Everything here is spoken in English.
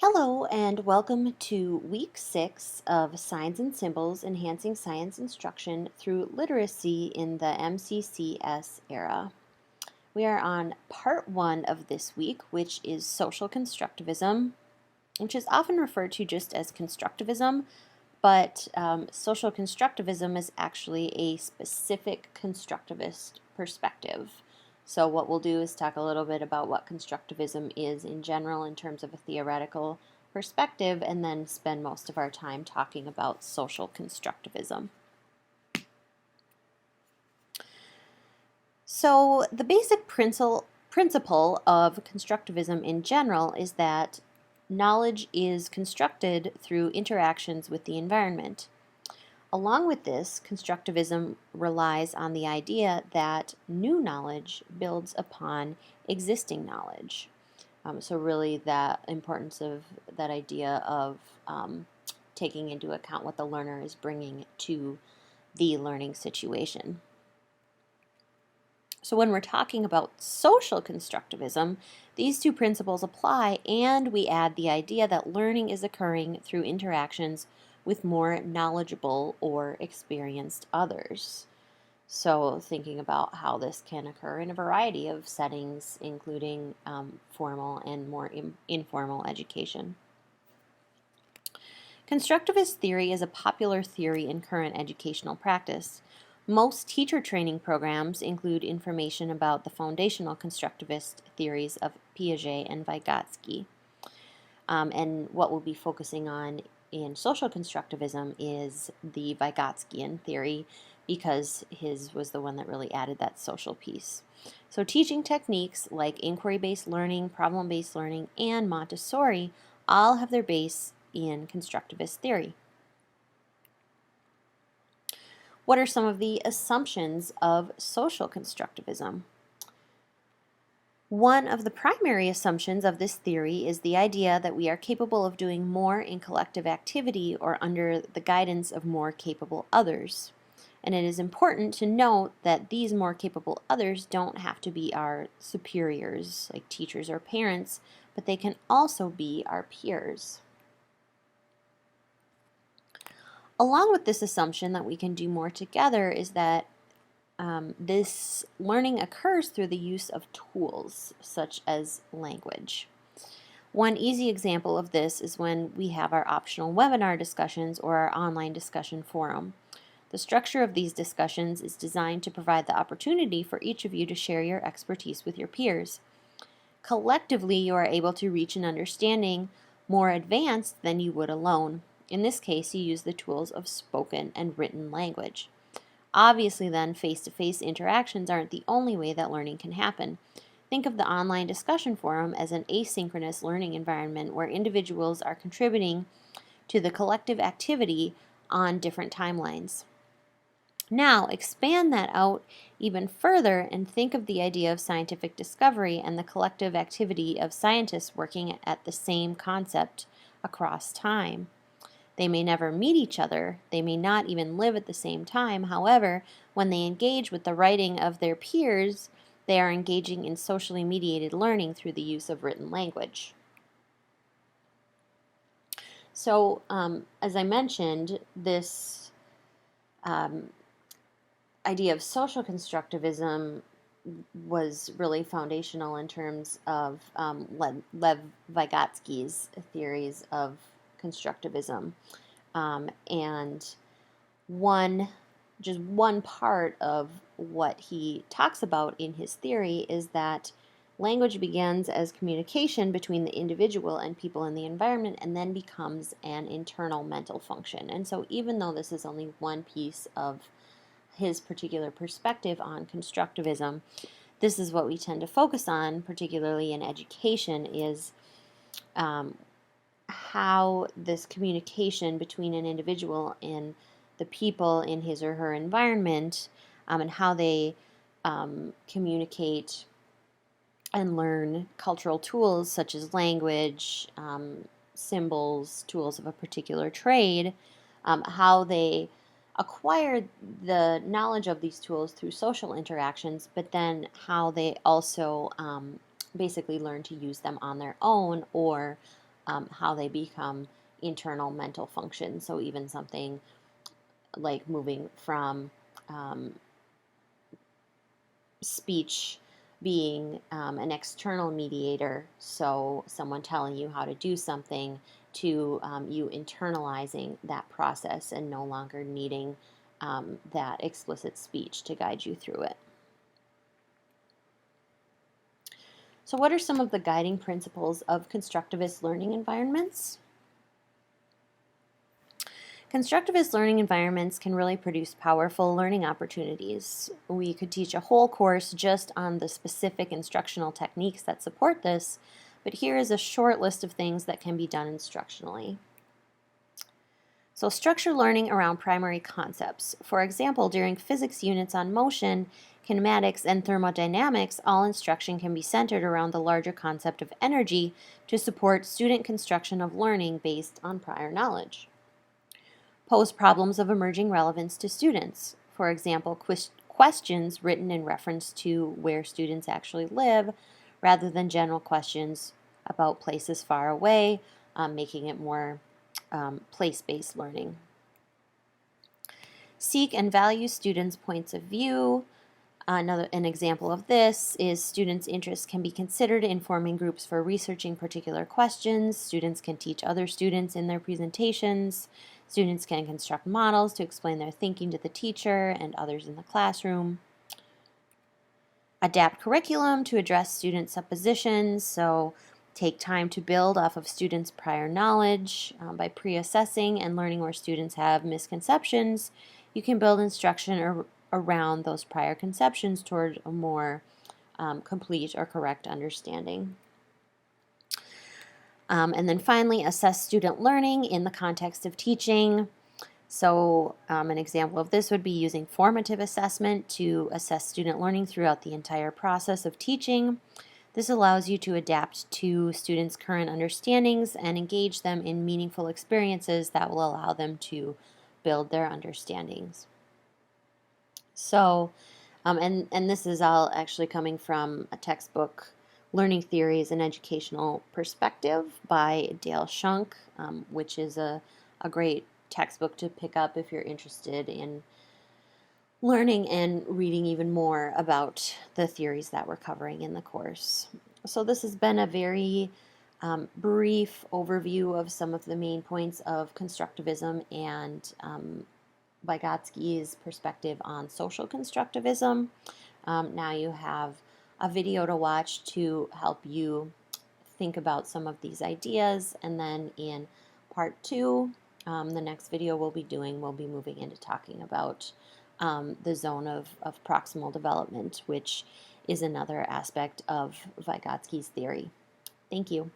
Hello, and welcome to week 6 of Signs and Symbols Enhancing Science Instruction through Literacy in the MCCS Era. We are on part 1 of this week, which is Social Constructivism, which is often referred to just as Constructivism, but Social Constructivism is actually a specific constructivist perspective. So what we'll do is talk a little bit about what constructivism is in general in terms of a theoretical perspective, and then spend most of our time talking about social constructivism. So the basic principle of constructivism in general is that knowledge is constructed through interactions with the environment. Along with this, constructivism relies on the idea that new knowledge builds upon existing knowledge. So really the importance of that idea of taking into account what the learner is bringing to the learning situation. So when we're talking about social constructivism, these two principles apply, and we add the idea that learning is occurring through interactions with more knowledgeable or experienced others. So thinking about how this can occur in a variety of settings, including formal and more informal education. Constructivist theory is a popular theory in current educational practice. Most teacher training programs include information about the foundational constructivist theories of Piaget and Vygotsky. And what we'll be focusing on in social constructivism is the Vygotskian theory, because his was the one that really added that social piece. So teaching techniques like inquiry-based learning, problem-based learning, and Montessori all have their base in constructivist theory. What are some of the assumptions of social constructivism? One of the primary assumptions of this theory is the idea that we are capable of doing more in collective activity or under the guidance of more capable others. And it is important to note that these more capable others don't have to be our superiors, like teachers or parents, but they can also be our peers. Along with this assumption that we can do more together is that this learning occurs through the use of tools such as language. One easy example of this is when we have our optional webinar discussions or our online discussion forum. The structure of these discussions is designed to provide the opportunity for each of you to share your expertise with your peers. Collectively, you are able to reach an understanding more advanced than you would alone. In this case, you use the tools of spoken and written language. Obviously, then, face-to-face interactions aren't the only way that learning can happen. Think of the online discussion forum as an asynchronous learning environment where individuals are contributing to the collective activity on different timelines. Now, expand that out even further and think of the idea of scientific discovery and the collective activity of scientists working at the same concept across time. They may never meet each other. They may not even live at the same time. However, when they engage with the writing of their peers, they are engaging in socially mediated learning through the use of written language. So, as I mentioned, this idea of social constructivism was really foundational in terms of Lev Vygotsky's theories of constructivism. And just one part of what he talks about in his theory is that language begins as communication between the individual and people in the environment and then becomes an internal mental function. And so even though this is only one piece of his particular perspective on constructivism, this is what we tend to focus on, particularly in education, is how this communication between an individual and the people in his or her environment, and how they communicate and learn cultural tools such as language, symbols, tools of a particular trade, how they acquire the knowledge of these tools through social interactions, but then how they also basically learn to use them on their own or how they become internal mental functions. So even something like moving from speech being an external mediator, so someone telling you how to do something, to you internalizing that process and no longer needing that explicit speech to guide you through it. So what are some of the guiding principles of constructivist learning environments? Constructivist learning environments can really produce powerful learning opportunities. We could teach a whole course just on the specific instructional techniques that support this, but here is a short list of things that can be done instructionally. So structure learning around primary concepts. For example, during physics units on motion, kinematics, and thermodynamics, all instruction can be centered around the larger concept of energy to support student construction of learning based on prior knowledge. Pose problems of emerging relevance to students. For example, questions written in reference to where students actually live, rather than general questions about places far away, making it more place-based learning. Seek and value students' points of view. An example of this is students' interests can be considered in forming groups for researching particular questions. Students can teach other students in their presentations. Students can construct models to explain their thinking to the teacher and others in the classroom. Adapt curriculum to address student suppositions, so take time to build off of students' prior knowledge. By pre-assessing and learning where students have misconceptions, you can build instruction around those prior conceptions toward a more complete or correct understanding. And then finally, assess student learning in the context of teaching. So an example of this would be using formative assessment to assess student learning throughout the entire process of teaching. This allows you to adapt to students' current understandings and engage them in meaningful experiences that will allow them to build their understandings. So, and this is all actually coming from a textbook, Learning Theories and Educational Perspective by Dale Shunk, which is a great textbook to pick up if you're interested in learning and reading even more about the theories that we're covering in the course. So this has been a very brief overview of some of the main points of constructivism and Vygotsky's perspective on social constructivism. Now you have a video to watch to help you think about some of these ideas, and then in part 2, the next video we'll be moving into talking about the zone of proximal development, which is another aspect of Vygotsky's theory. Thank you.